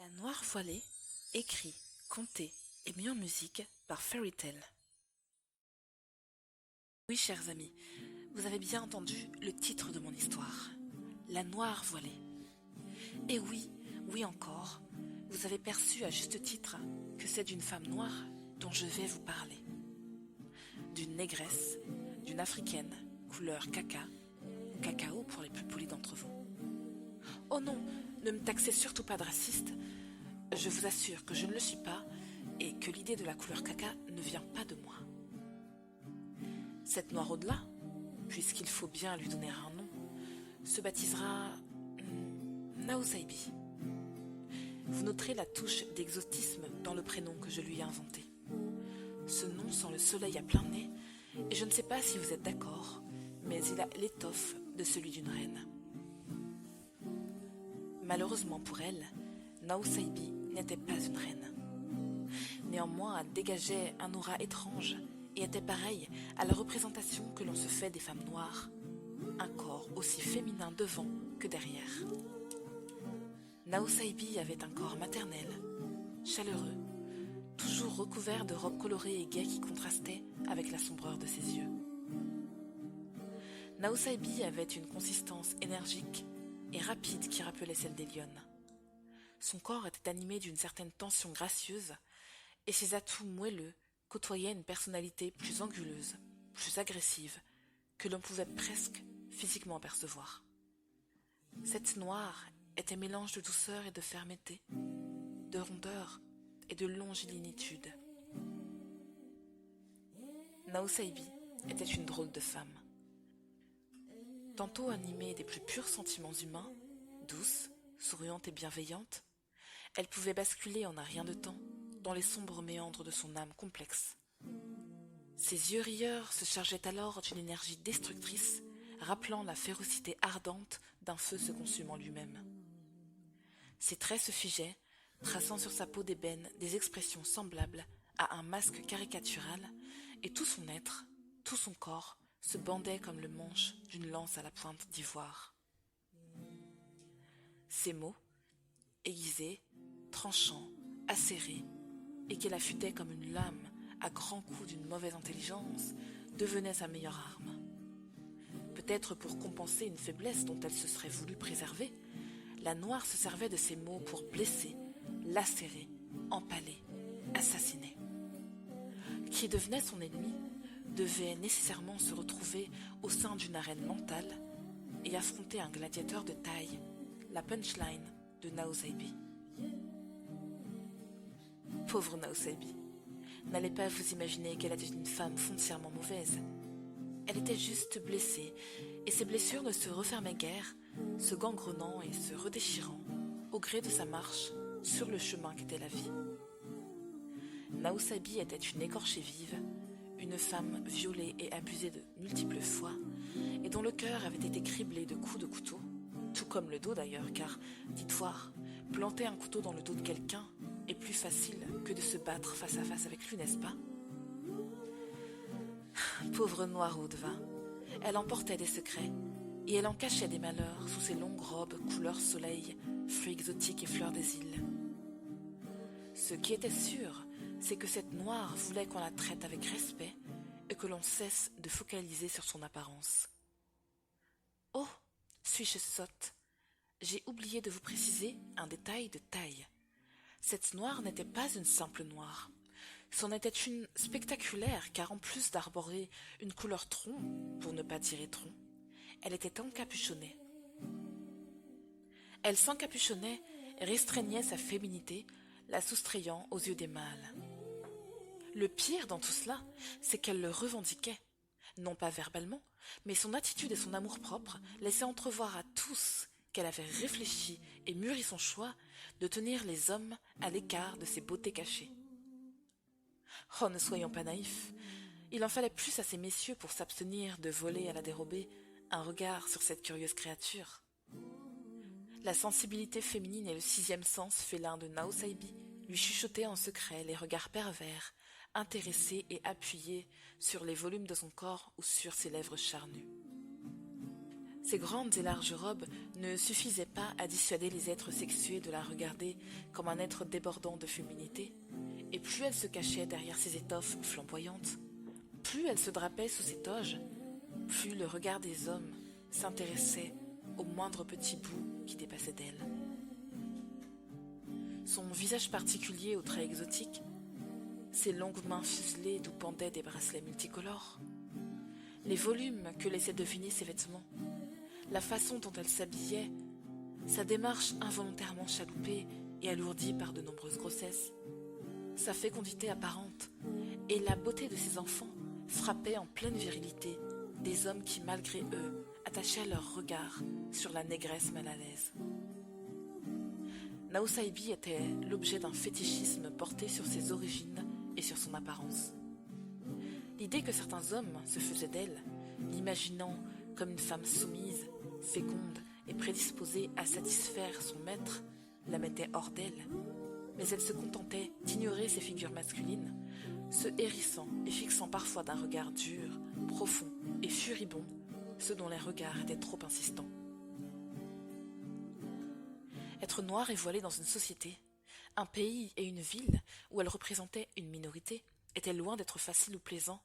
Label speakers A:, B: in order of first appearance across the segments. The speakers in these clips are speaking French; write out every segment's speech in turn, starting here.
A: La Noire Voilée, écrit, conté et mis en musique par Fairy Tale. Oui, chers amis, vous avez bien entendu le titre de mon histoire, La Noire Voilée. Et oui, oui encore, vous avez perçu à juste titre que c'est d'une femme noire dont je vais vous parler. D'une négresse, d'une africaine, couleur caca, ou cacao pour les plus polis d'entre vous. Oh non, ne me taxez surtout pas de raciste, je vous assure que je ne le suis pas et que l'idée de la couleur caca ne vient pas de moi. Cette noire au-delà, puisqu'il faut bien lui donner un nom, se baptisera Nausaibi. Vous noterez la touche d'exotisme dans le prénom que je lui ai inventé. Ce nom sent le soleil à plein nez, et je ne sais pas si vous êtes d'accord, mais il a l'étoffe de celui d'une reine. Malheureusement pour elle, Nausaibi n'était pas une reine. Néanmoins, elle dégageait un aura étrange et était pareille à la représentation que l'on se fait des femmes noires, un corps aussi féminin devant que derrière. Nausaibi avait un corps maternel, chaleureux, toujours recouvert de robes colorées et gaies qui contrastaient avec la sombreur de ses yeux. Nausaibi avait une consistance énergique et rapide qui rappelait celle des lionnes. Son corps était animé d'une certaine tension gracieuse et ses atouts moelleux côtoyaient une personnalité plus anguleuse, plus agressive, que l'on pouvait presque physiquement percevoir. Cette noire était mélange de douceur et de fermeté, de rondeur et de longilignitude. Nausaibi était une drôle de femme. Tantôt animée des plus purs sentiments humains, douce, souriante et bienveillante, elle pouvait basculer en un rien de temps dans les sombres méandres de son âme complexe. Ses yeux rieurs se chargeaient alors d'une énergie destructrice, rappelant la férocité ardente d'un feu se consumant lui-même. Ses traits se figeaient, traçant sur sa peau d'ébène des expressions semblables à un masque caricatural, et tout son être, tout son corps, se bandait comme le manche d'une lance à la pointe d'ivoire. Ces mots, aiguisés, tranchants, acérés, et qu'elle affûtait comme une lame à grands coups d'une mauvaise intelligence, devenaient sa meilleure arme. Peut-être pour compenser une faiblesse dont elle se serait voulu préserver, la noire se servait de ces mots pour blesser, lacérer, empaler, assassiner. Qui devenait son ennemi devait nécessairement se retrouver au sein d'une arène mentale et affronter un gladiateur de taille, la punchline de Nausaibi. Pauvre Nausaibi, n'allez pas vous imaginer qu'elle était une femme foncièrement mauvaise. Elle était juste blessée, et ses blessures ne se refermaient guère, se gangrenant et se redéchirant au gré de sa marche sur le chemin qu'était la vie. Nausaibi était une écorchée vive, une femme violée et abusée de multiples fois, et dont le cœur avait été criblé de coups de couteau, tout comme le dos d'ailleurs, car, dites voir, planter un couteau dans le dos de quelqu'un est plus facile que de se battre face à face avec lui, n'est-ce pas? Pauvre noire au devin, elle emportait des secrets, et elle en cachait des malheurs sous ses longues robes couleur soleil, fruits exotiques et fleurs des îles. Ce qui était sûr, c'est que cette noire voulait qu'on la traite avec respect et que l'on cesse de focaliser sur son apparence. Oh, suis-je sotte? J'ai oublié de vous préciser un détail de taille. Cette noire n'était pas une simple noire. C'en était une spectaculaire, car en plus d'arborer une couleur tronc, pour ne pas dire étron, elle était encapuchonnée. Elle s'encapuchonnait et restreignait sa féminité, la soustrayant aux yeux des mâles. Le pire dans tout cela, c'est qu'elle le revendiquait, non pas verbalement, mais son attitude et son amour-propre laissaient entrevoir à tous qu'elle avait réfléchi et mûri son choix de tenir les hommes à l'écart de ses beautés cachées. Oh, ne soyons pas naïfs, il en fallait plus à ces messieurs pour s'abstenir de voler à la dérobée un regard sur cette curieuse créature. La sensibilité féminine et le sixième sens félin de Nausaibi lui chuchotaient en secret les regards pervers, intéressés et appuyés sur les volumes de son corps ou sur ses lèvres charnues. Ses grandes et larges robes ne suffisaient pas à dissuader les êtres sexués de la regarder comme un être débordant de féminité, et plus elle se cachait derrière ses étoffes flamboyantes, plus elle se drapait sous ses toges, plus le regard des hommes s'intéressait au moindre petit bout qui dépassait d'elle. Son visage particulier aux traits exotiques, ses longues mains fuselées d'où pendaient des bracelets multicolores, les volumes que laissaient deviner ses vêtements, la façon dont elle s'habillait, sa démarche involontairement chaloupée et alourdie par de nombreuses grossesses, sa fécondité apparente et la beauté de ses enfants frappaient en pleine virilité des hommes qui, malgré eux, attachaient leur regard sur la négresse mal à l'aise. Naosaibi était l'objet d'un fétichisme porté sur ses origines et sur son apparence. L'idée que certains hommes se faisaient d'elle, l'imaginant comme une femme soumise, féconde et prédisposée à satisfaire son maître, la mettait hors d'elle, mais elle se contentait d'ignorer ces figures masculines, se hérissant et fixant parfois d'un regard dur, profond et furibond ceux dont les regards étaient trop insistants. Être noire et voilée dans une société, un pays et une ville où elle représentait une minorité était loin d'être facile ou plaisant,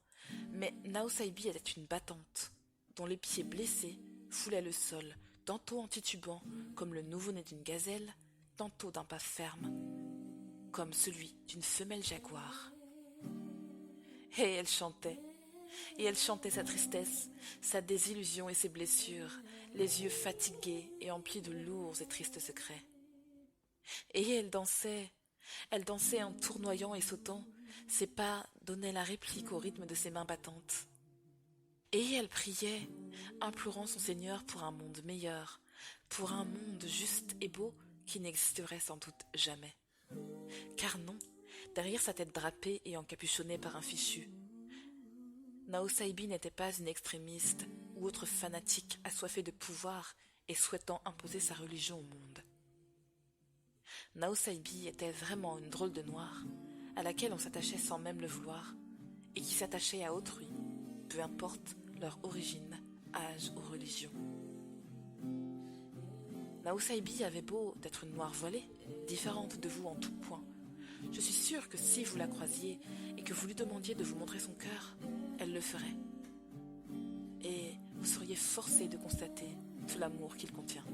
A: mais Naosaibi était une battante, dont les pieds blessés foulaient le sol, tantôt en titubant comme le nouveau-né d'une gazelle, tantôt d'un pas ferme, comme celui d'une femelle jaguar. Et elle chantait sa tristesse, sa désillusion et ses blessures, les yeux fatigués et emplis de lourds et tristes secrets. Et elle dansait en tournoyant et sautant, ses pas donnaient la réplique au rythme de ses mains battantes. Et elle priait, implorant son Seigneur pour un monde meilleur, pour un monde juste et beau qui n'existerait sans doute jamais. Car non, derrière sa tête drapée et encapuchonnée par un fichu, Naosaibi n'était pas une extrémiste ou autre fanatique assoiffée de pouvoir et souhaitant imposer sa religion au monde. Naosaibi était vraiment une drôle de noire, à laquelle on s'attachait sans même le vouloir, et qui s'attachait à autrui, peu importe leur origine, âge ou religion. Naosaibi avait beau d'être une noire voilée, différente de vous en tout point. Je suis sûre que si vous la croisiez et que vous lui demandiez de vous montrer son cœur, elle le ferait. Et vous seriez forcé de constater tout l'amour qu'il contient.